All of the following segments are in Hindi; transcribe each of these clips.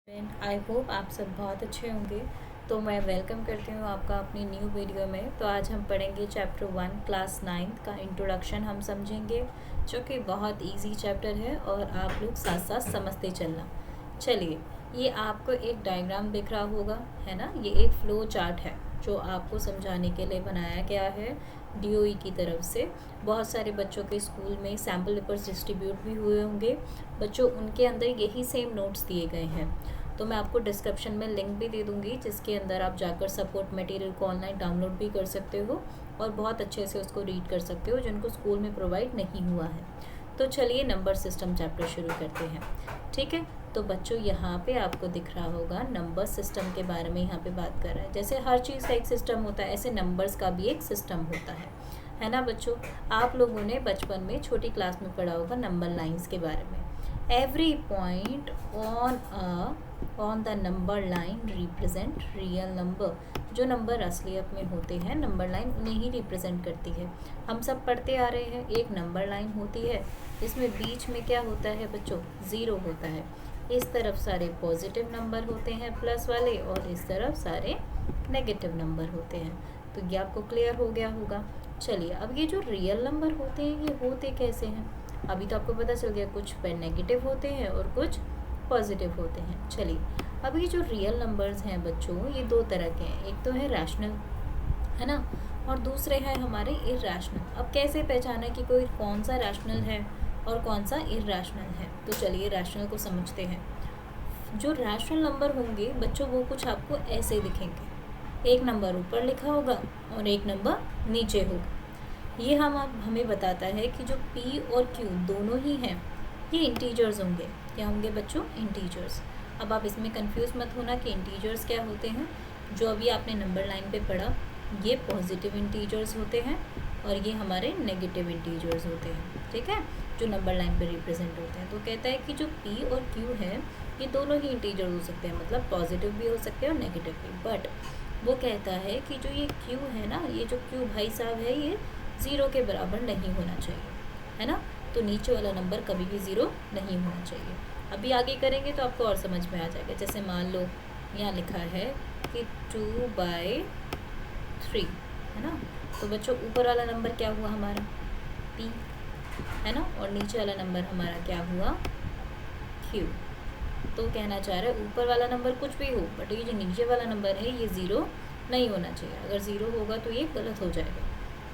आई होप आप सब बहुत अच्छे होंगे। तो मैं वेलकम करती हूँ आपका अपनी न्यू वीडियो में। तो आज हम पढ़ेंगे चैप्टर 1 क्लास 9 का इंट्रोडक्शन हम समझेंगे, जो कि बहुत इजी चैप्टर है और आप लोग साथ साथ समझते चलना। चलिए, ये आपको एक डायग्राम दिख रहा होगा, है ना। ये एक फ्लो चार्ट है जो आपको समझाने के लिए बनाया गया है DOE की तरफ से। बहुत सारे बच्चों के स्कूल में सैम्पल पेपर्स डिस्ट्रीब्यूट भी हुए होंगे बच्चों, उनके अंदर यही सेम नोट्स दिए गए हैं। तो मैं आपको डिस्क्रिप्शन में लिंक भी दे दूँगी, जिसके अंदर आप जाकर सपोर्ट मटेरियल को ऑनलाइन डाउनलोड भी कर सकते हो और बहुत अच्छे से उसको रीड कर सकते हो, जिनको स्कूल में प्रोवाइड नहीं हुआ है। तो चलिए नंबर सिस्टम चैप्टर शुरू करते हैं। ठीक है, तो बच्चों यहाँ पे आपको दिख रहा होगा नंबर सिस्टम के बारे में यहाँ पे बात कर रहा है। जैसे हर चीज़ का एक सिस्टम होता है, ऐसे नंबर्स का भी एक सिस्टम होता है ना बच्चों। आप लोगों ने बचपन में छोटी क्लास में पढ़ा होगा नंबर लाइंस के बारे में। Every point on the number line represent real number. जो नंबर असलियत में होते हैं, नंबर लाइन उन्हें ही रिप्रेजेंट करती है। हम सब पढ़ते आ रहे हैं, एक नंबर लाइन होती है, इसमें बीच में क्या होता है बच्चों, ज़ीरो होता है। इस तरफ सारे पॉजिटिव नंबर होते हैं प्लस वाले, और इस तरफ सारे नेगेटिव नंबर होते हैं। तो ये आपको क्लियर हो गया होगा। चलिए, अब ये जो रियल नंबर होते हैं ये होते कैसे हैं, अभी तो आपको पता चल गया। कुछ पे नेगेटिव होते हैं और कुछ पॉजिटिव होते हैं। चलिए, अब ये जो रियल नंबर्स हैं बच्चों, ये दो तरह के हैं। एक तो है रैशनल, है ना, और दूसरे हैं हमारे इरैशनल। अब कैसे पहचाना कि कोई कौन सा रैशनल है और कौन सा इरैशनल है, तो चलिए रैशनल को समझते हैं। जो रैशनल नंबर होंगे बच्चों, वो कुछ आपको ऐसे दिखेंगे। एक नंबर ऊपर लिखा होगा और एक नंबर नीचे होगा। ये हमें बताता है कि जो P और Q दोनों ही हैं, ये इंटीजर्स होंगे। क्या होंगे बच्चों, इंटीजर्स। अब आप इसमें कंफ्यूज मत होना कि इंटीजर्स क्या होते हैं। जो अभी आपने नंबर लाइन पे पढ़ा, ये पॉजिटिव इंटीजर्स होते हैं और ये हमारे नेगेटिव इंटीजर्स होते हैं। ठीक है, जो नंबर लाइन पे रिप्रेजेंट होते हैं। तो कहता है कि जो P और Q है, ये दोनों ही इंटीजर हो सकते हैं, मतलब पॉजिटिव भी हो सकते हैं और नेगेटिव भी। बट वो कहता है कि जो ये Q है ना, ये जो Q भाई साहब है, ये ज़ीरो के बराबर नहीं होना चाहिए, है ना। तो नीचे वाला नंबर कभी भी ज़ीरो नहीं होना चाहिए। अभी आगे करेंगे तो आपको और समझ में आ जाएगा। जैसे मान लो यहाँ लिखा है कि 2/3, है ना। तो बच्चों ऊपर वाला नंबर क्या हुआ हमारा, P, है ना, और नीचे वाला नंबर हमारा क्या हुआ, Q। तो कहना चाह रहा है ऊपर वाला नंबर कुछ भी हो, बट ये जो नीचे वाला नंबर है ये ज़ीरो नहीं होना चाहिए। अगर ज़ीरो होगा तो ये गलत हो जाएगा।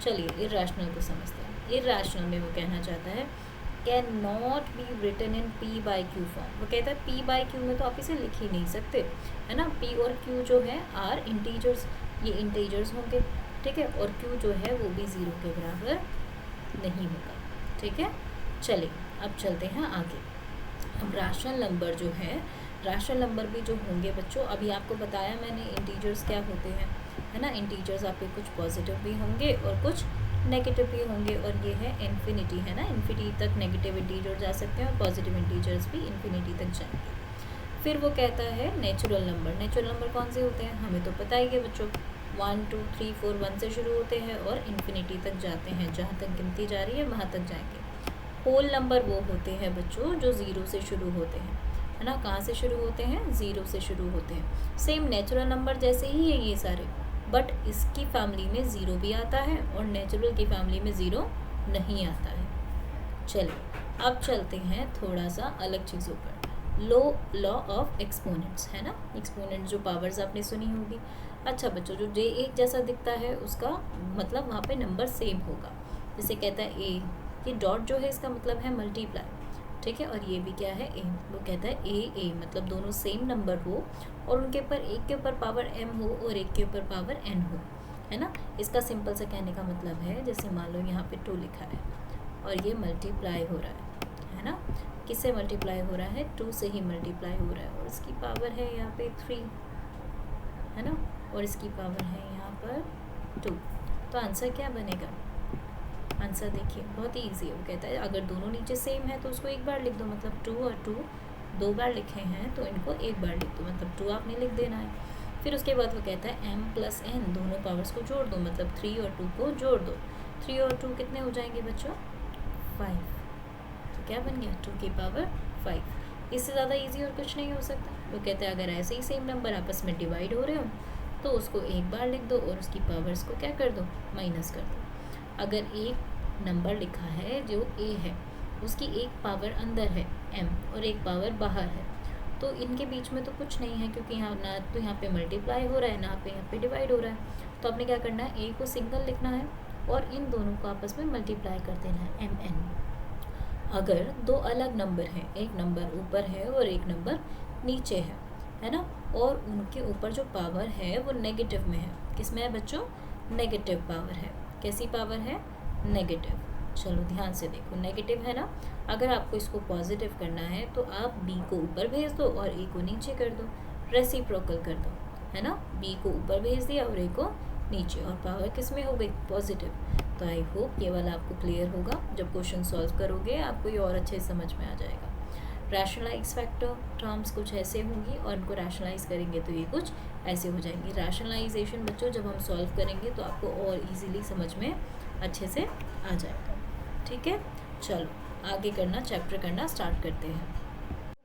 चलिए इरैशनल को समझते हैं। इरैशनल में वो कहना चाहता है cannot be written in P/Q form. वो कहता है P/Q में तो आप इसे लिख ही नहीं सकते, है ना। P और Q जो है आर इंटीजर्स, ये इंटीजर्स होंगे, ठीक है, और Q जो है वो भी ज़ीरो के बराबर नहीं होगा। ठीक है, चलिए अब चलते हैं आगे। अब रैशनल नंबर जो रैशनल नंबर भी जो होंगे बच्चों, अभी आपको बताया मैंने इंटीजर्स क्या होते हैं, है ना। इंटीजर्स आपके कुछ पॉजिटिव भी होंगे और कुछ नेगेटिव भी होंगे, और ये है इन्फिनिटी, है ना। इन्फिनिटी तक नेगेटिव इंटीजर जा सकते हैं और पॉजिटिव इंटीजर्स भी इन्फिनिटी तक जाएंगे। फिर वो कहता है नेचुरल नंबर। नेचुरल नंबर कौन से होते हैं, हमें तो पता ही है बच्चों। 1 2 3 4 1 से शुरू होते हैं और इन्फिनिटी तक जाते हैं। जहाँ तक गिनती जा रही है वहाँ तक जाएंगे। होल नंबर वो होते हैं बच्चों जो ज़ीरो से शुरू होते हैं, है ना। कहाँ से शुरू होते हैं, ज़ीरो से शुरू होते हैं। सेम नेचुरल नंबर जैसे ही है ये सारे, बट इसकी फैमिली में ज़ीरो भी आता है और नेचुरल की फैमिली में ज़ीरो नहीं आता है। चलिए अब चलते हैं थोड़ा सा अलग चीज़ों पर। लॉ ऑफ एक्सपोनेंट्स, है ना। एक्सपोनेंट जो पावर्स आपने सुनी होगी। अच्छा बच्चों, जो जे एक जैसा दिखता है उसका मतलब वहाँ पे नंबर सेम होगा। जैसे कहता है ए, ये डॉट जो है इसका मतलब है मल्टीप्लाई, ठीक है, और ये भी क्या है, ए। वो कहता है ए मतलब दोनों सेम नंबर हो और उनके ऊपर एक के ऊपर पावर m हो और एक के ऊपर पावर n हो, है ना। इसका सिंपल से कहने का मतलब है, जैसे मान लो यहाँ पे 2 लिखा है और ये मल्टीप्लाई हो रहा है ना। किससे मल्टीप्लाई हो रहा है, 2 से ही मल्टीप्लाई हो रहा है, और इसकी पावर है यहाँ पे 3, है ना, और इसकी पावर है यहाँ पर 2। तो आंसर क्या बनेगा, आंसर देखिए बहुत ही ईजी है। वो कहता है अगर दोनों नीचे सेम है तो उसको एक बार लिख दो, मतलब 2 और 2 2 बार लिखे हैं तो इनको एक बार लिख दो, मतलब 2 आपने लिख देना है। फिर उसके बाद वो कहता है m + n दोनों पावर्स को जोड़ दो, मतलब 3 और 2 को जोड़ दो। 3 और 2 कितने हो जाएंगे बच्चों, 5। तो क्या बन गया, 2 की पावर 5। इससे ज़्यादा इजी और कुछ नहीं हो सकता। वो कहते हैं अगर ऐसे ही सेम नंबर आपस में डिवाइड हो रहे हो तो उसको एक बार लिख दो और उसकी पावर्स को क्या कर दो, माइनस कर दो। अगर एक नंबर लिखा है जो ए है, उसकी एक पावर अंदर है m और एक पावर बाहर है, तो इनके बीच में तो कुछ नहीं है, क्योंकि यहाँ ना तो यहाँ पे मल्टीप्लाई हो रहा है ना पे यहाँ पे डिवाइड हो रहा है। तो आपने क्या करना है, ए को सिंगल लिखना है और इन दोनों को आपस में मल्टीप्लाई कर देना है mn। अगर दो अलग नंबर हैं, एक नंबर ऊपर है और एक नंबर नीचे है ना, और उनके ऊपर जो पावर है वो नेगेटिव में है। किस में है बच्चों, नेगेटिव पावर है। कैसी पावर है, नेगेटिव। चलो ध्यान से देखो, नेगेटिव है ना। अगर आपको इसको पॉजिटिव करना है तो आप बी को ऊपर भेज दो और ए को नीचे कर दो, रेसिप्रोकल कर दो, है ना। बी को ऊपर भेज दिया और ए को नीचे, और पावर किस में हो गई, पॉजिटिव। तो आई होप ये वाला आपको क्लियर होगा। जब क्वेश्चन सॉल्व करोगे आपको ये और अच्छे से समझ में आ जाएगा। रैशनलाइज फैक्टर टर्म्स कुछ ऐसे होंगी और इनको रैशनलाइज करेंगे तो ये कुछ ऐसे हो जाएंगी। रैशनलाइजेशन बच्चों जब हम सॉल्व करेंगे तो आपको और इजीली समझ में अच्छे से आ जाएगा। ठीक है, चलो आगे चैप्टर करना स्टार्ट करते हैं।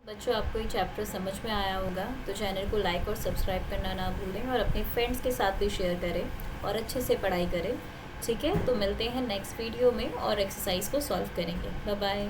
बच्चों आपको ये चैप्टर समझ में आया होगा तो चैनल को लाइक और सब्सक्राइब करना ना भूलें और अपने फ्रेंड्स के साथ भी शेयर करें और अच्छे से पढ़ाई करें। ठीक है, तो मिलते हैं नेक्स्ट वीडियो में और एक्सरसाइज को सॉल्व करेंगे। Bye bye.